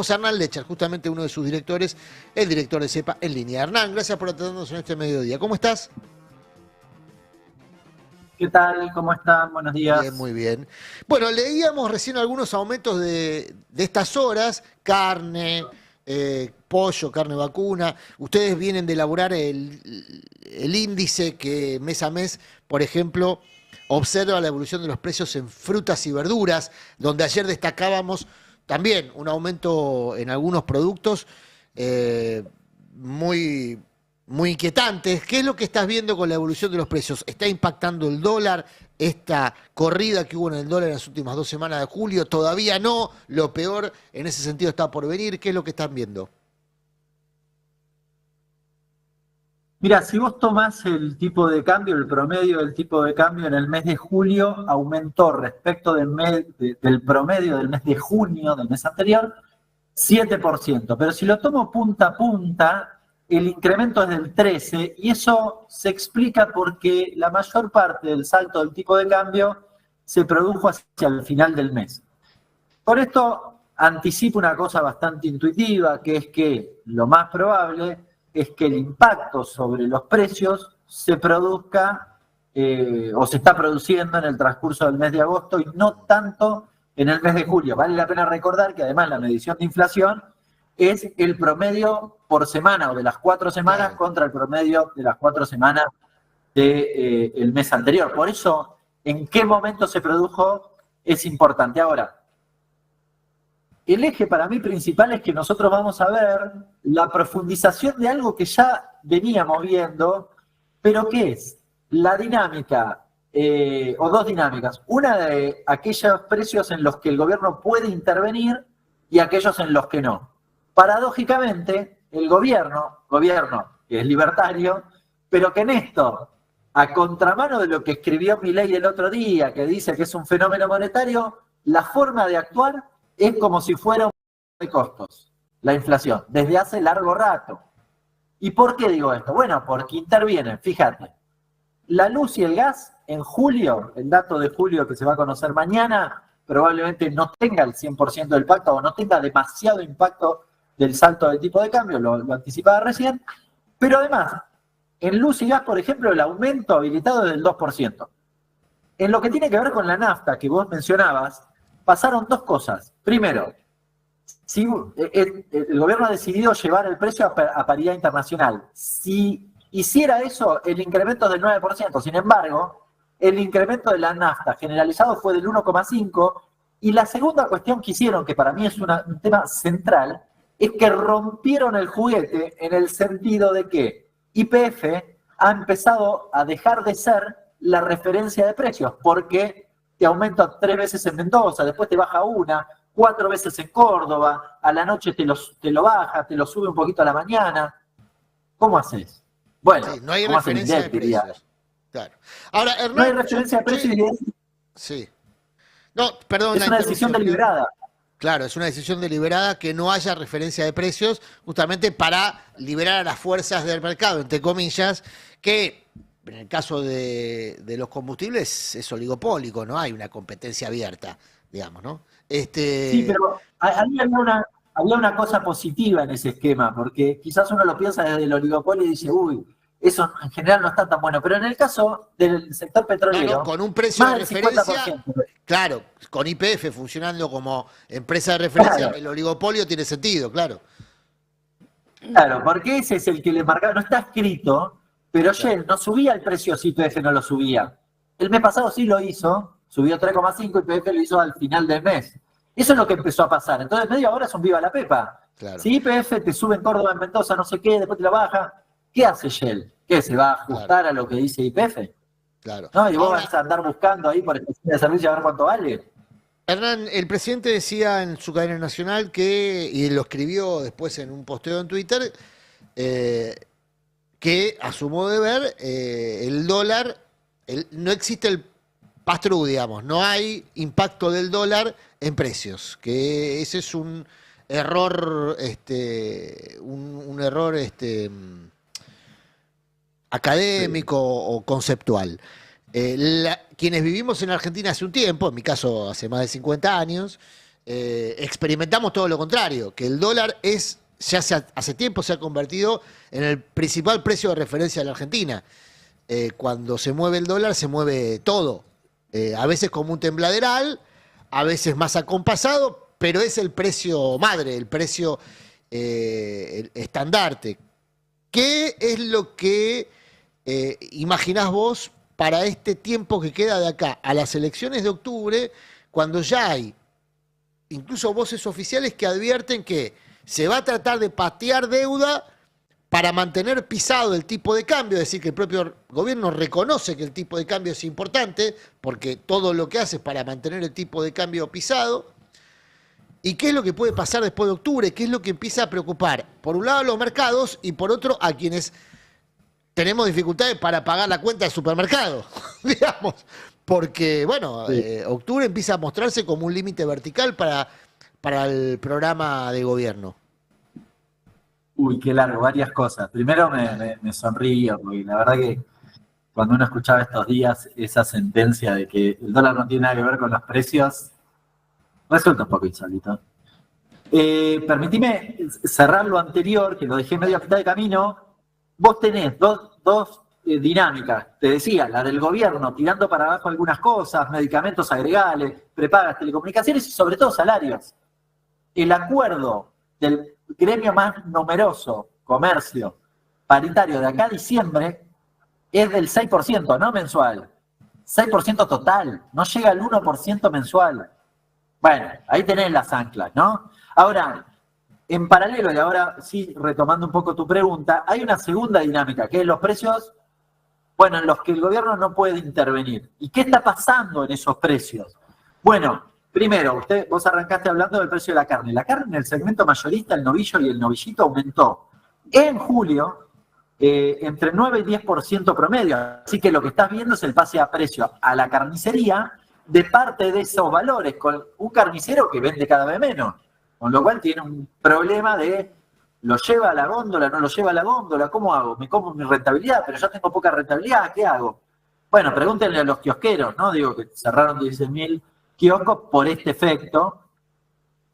tenemos a Hernán Lecher, justamente uno de sus directores, el director de CEPA en línea. Hernán, gracias por atendernos en este mediodía. ¿Cómo estás? ¿Qué tal? ¿Cómo están? Buenos Bien, días. muy bien. Bueno, leíamos recién algunos aumentos de estas horas, carne, pollo, carne vacuna. Ustedes vienen de elaborar el índice que mes a mes, por ejemplo, observa la evolución de los precios en frutas y verduras, donde ayer destacábamos también un aumento en algunos productos eh, muy, muy inquietantes. ¿Qué es lo que estás viendo con la evolución de los precios? ¿Está impactando el dólar? Esta corrida que hubo en el dólar en las últimas 2 semanas de julio, todavía no, lo peor en ese sentido está por venir. ¿Qué es lo que están viendo? Mira, si vos tomás el tipo de cambio, el promedio del tipo de cambio en el mes de julio aumentó respecto del promedio del mes de junio, del mes anterior, 7%. Pero si lo tomo punta a punta, el incremento es del 13%, y eso se explica porque la mayor parte del salto del tipo de cambio se produjo hacia el final del mes. Por esto anticipo una cosa bastante intuitiva, que es que lo más probable es que el impacto sobre los precios se produzca o se está produciendo en el transcurso del mes de agosto y no tanto en el mes de julio. Vale la pena recordar que además la medición de inflación es el promedio por semana o de las 4 semanas Claro. contra el promedio de las 4 semanas del mes anterior. Por eso, en qué momento se produjo es importante. Ahora, el eje para mí principal es que nosotros vamos a ver la profundización de algo que ya veníamos viendo, pero ¿qué es? La dinámica, o dos dinámicas. Una de aquellos precios en los que el gobierno puede intervenir y aquellos en los que no. Paradójicamente, el gobierno que es libertario, pero que en esto, a contramano de lo que escribió Milei el otro día, que dice que es un fenómeno monetario, la forma de actuar es como si fuera un de costos, la inflación, desde hace largo rato. ¿Y por qué digo esto? Bueno, porque intervienen, fíjate, la luz y el gas en julio, el dato de julio que se va a conocer mañana, probablemente no tenga el 100% del impacto o no tenga demasiado impacto del salto del tipo de cambio, lo anticipaba recién, pero además, en luz y gas, por ejemplo, el aumento habilitado es del 2%. En lo que tiene que ver con la nafta que vos mencionabas, pasaron dos cosas. Primero, si el gobierno ha decidido llevar el precio a paridad internacional. Si hiciera eso, el incremento es del 9%. Sin embargo, el incremento de la nafta generalizado fue del 1,5%. Y la segunda cuestión que hicieron, que para mí es un tema central, es que rompieron el juguete en el sentido de que YPF ha empezado a dejar de ser la referencia de precios, porque te aumenta 3 veces en Mendoza, después te baja 1, 4 veces en Córdoba, a la noche te lo baja, te lo sube un poquito a la mañana. ¿Cómo haces? Bueno, Sí, no hay ¿cómo hace referencia de Milei, diría? precios. Claro. Ahora, No hay Hernán, referencia de precios y sí. No, perdón es la una decisión interrupción. deliberada. Claro, es una decisión deliberada que no haya referencia de precios, justamente para liberar a las fuerzas del mercado, entre comillas, que en el caso de los combustibles es oligopólico, no hay una competencia abierta, digamos, ¿no? Sí, pero ahí había una cosa positiva en ese esquema, porque quizás uno lo piensa desde el oligopolio y dice, uy, eso en general no está tan bueno. Pero en el caso del sector No, no, petrolero, con un precio de más del referencia, 50%. claro, con YPF funcionando como empresa de referencia, Claro, el oligopolio tiene sentido, claro. claro, porque ese es el que le marcaba, no está escrito, pero Claro. Shell no subía el precio si YPF no lo subía. El mes pasado sí lo hizo, subió 3,5 y YPF lo hizo al final del mes. Eso es lo que empezó a pasar. Entonces, medio ahora es un viva la pepa. Claro, Si YPF te sube en Córdoba, en Mendoza, no sé qué, después te la baja, ¿qué hace Shell? ¿Qué? ¿Se va a claro, ajustar a lo que dice YPF? claro. ¿No? Y vos Ahora, vas a andar buscando ahí por estación de servicio a ver cuánto vale. Hernán, el presidente decía en su cadena nacional que, y lo escribió después en un posteo en Twitter, eh, que a su modo de ver, el dólar, no existe el pass-through, digamos, no hay impacto del dólar en precios, que ese es un error, un error Sí. académico o conceptual. Quienes vivimos en Argentina hace un tiempo, en mi caso hace más de 50 años, experimentamos todo lo contrario, que el dólar hace tiempo se ha convertido en el principal precio de referencia de la Argentina. Cuando se mueve el dólar, se mueve todo. A veces como un tembladeral, a veces más acompasado, pero es el precio madre, el precio el estandarte. ¿Qué es lo que imaginás vos para este tiempo que queda de acá a las elecciones de octubre, cuando ya hay incluso voces oficiales que advierten que se va a tratar de patear deuda para mantener pisado el tipo de cambio, es decir, que el propio gobierno reconoce que el tipo de cambio es importante, porque todo lo que hace es para mantener el tipo de cambio pisado? ¿Y qué es lo que puede pasar después de octubre? ¿Qué es lo que empieza a preocupar? Por un lado a los mercados y por otro a quienes tenemos dificultades para pagar la cuenta del supermercado, digamos. Porque, bueno, Sí. octubre empieza a mostrarse como un límite vertical para el programa de gobierno. Uy, qué largo, varias cosas. Primero me sonrío, porque la verdad que cuando uno escuchaba estos días esa sentencia de que el dólar no tiene nada que ver con los precios, resulta un poco insólito. Permitime cerrar lo anterior, que lo dejé medio a mitad de camino. Vos tenés dos dinámicas, te decía, la del gobierno tirando para abajo algunas cosas, medicamentos agregales, prepagas, telecomunicaciones y sobre todo salarios. El acuerdo del gremio más numeroso, comercio, paritario, de acá a diciembre, es del 6%, no mensual. 6% total, no llega al 1% mensual. Bueno, ahí tenés las anclas, ¿no? Ahora, en paralelo, y ahora sí, retomando un poco tu pregunta, hay una segunda dinámica, que es los precios, bueno, en los que el gobierno no puede intervenir. ¿Y qué está pasando en esos precios? Bueno, primero, vos arrancaste hablando del precio de la carne. La carne en el segmento mayorista, el novillo y el novillito, aumentó en julio entre 9 y 10% promedio. Así que lo que estás viendo es el pase a precio a la carnicería de parte de esos valores, con un carnicero que vende cada vez menos. Con lo cual tiene un problema de, ¿lo lleva a la góndola, no lo lleva a la góndola? ¿Cómo hago? Me como mi rentabilidad, pero ya tengo poca rentabilidad, ¿qué hago? Bueno, pregúntenle a los kiosqueros, ¿no? Digo que cerraron 16.000 kioscos por este efecto.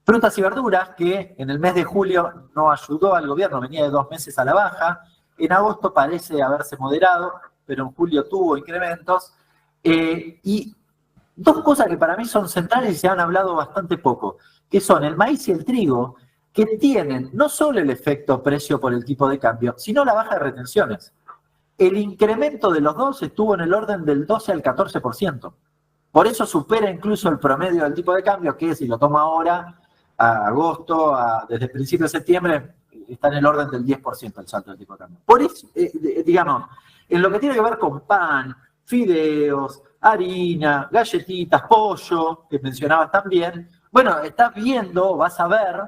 Frutas y verduras, que en el mes de julio no ayudó al gobierno, venía de 2 meses a la baja. En agosto parece haberse moderado, pero en julio tuvo incrementos. Y dos cosas que para mí son centrales y se han hablado bastante poco, que son el maíz y el trigo, que tienen no solo el efecto precio por el tipo de cambio, sino la baja de retenciones. El incremento de los dos estuvo en el orden del 12 al 14%. Por eso supera incluso el promedio del tipo de cambio, que si lo toma ahora, a agosto, desde el principio de septiembre, está en el orden del 10% el salto del tipo de cambio. Por eso, digamos, en lo que tiene que ver con pan, fideos, harina, galletitas, pollo, que mencionabas también, bueno, estás viendo, vas a ver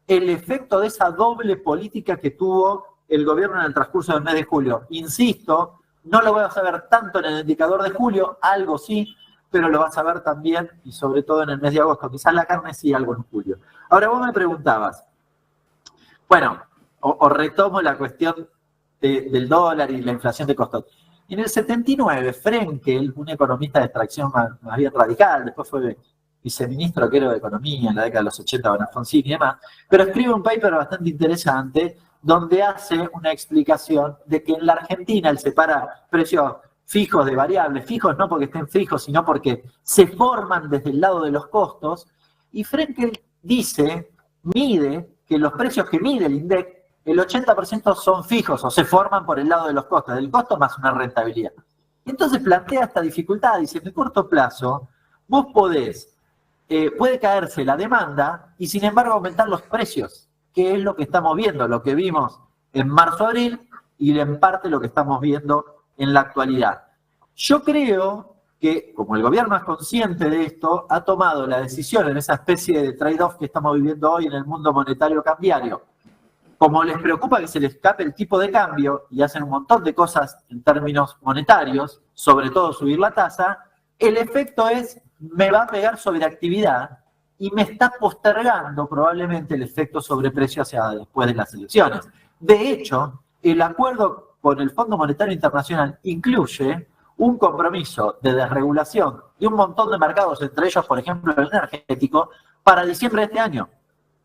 el efecto de esa doble política que tuvo el gobierno en el transcurso del mes de julio. Insisto, no lo vas a ver tanto en el indicador de julio, algo sí, pero lo vas a ver también y sobre todo en el mes de agosto. Quizás la carne sí, algo en julio. Ahora vos me preguntabas, bueno, o retomo la cuestión del dólar y la inflación de costos. En el 79, Frenkel, un economista de extracción más bien radical, después fue viceministro creo de Economía en la década de los 80 con Alfonsín y demás, pero escribe un paper bastante interesante donde hace una explicación de que en la Argentina él separa precios fijos de variables, fijos no porque estén fijos, sino porque se forman desde el lado de los costos, y Frenkel dice, mide, que los precios que mide el INDEC, el 80% son fijos o se forman por el lado de los costos, del costo más una rentabilidad. Y entonces plantea esta dificultad, dice, en el corto plazo, vos puede caerse la demanda y sin embargo aumentar los precios, que es lo que estamos viendo, lo que vimos en marzo-abril y en parte lo que estamos viendo en la actualidad. Yo creo que, como el gobierno es consciente de esto, ha tomado la decisión en esa especie de trade-off que estamos viviendo hoy en el mundo monetario cambiario. Como les preocupa que se les escape el tipo de cambio y hacen un montón de cosas en términos monetarios, sobre todo subir la tasa, el efecto es, me va a pegar sobre actividad y me está postergando probablemente el efecto sobre precio hacia después de las elecciones. De hecho, el acuerdo con el Fondo Monetario Internacional incluye un compromiso de desregulación de un montón de mercados, entre ellos, por ejemplo, el energético, para diciembre de este año.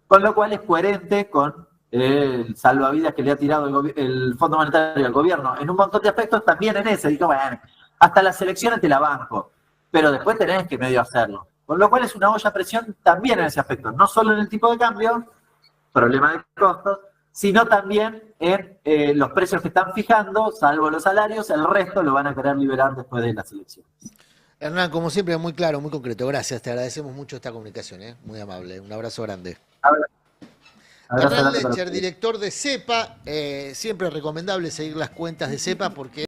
Con lo cual es coherente con el salvavidas que le ha tirado el Fondo Monetario al gobierno. En un montón de aspectos, también en ese. Digo, bueno, hasta las elecciones te la banco, pero después tenés que medio hacerlo. Con lo cual es una olla a presión también en ese aspecto. No solo en el tipo de cambio, problema de costos, sino también en los precios que están fijando, salvo los salarios, el resto lo van a querer liberar después de las elecciones. Hernán, como siempre, muy claro, muy concreto. Gracias, te agradecemos mucho esta comunicación, muy amable. Un abrazo grande. Abrazo Hernán grande para Lecher, ustedes. director de CEPA. Siempre recomendable seguir las cuentas de CEPA porque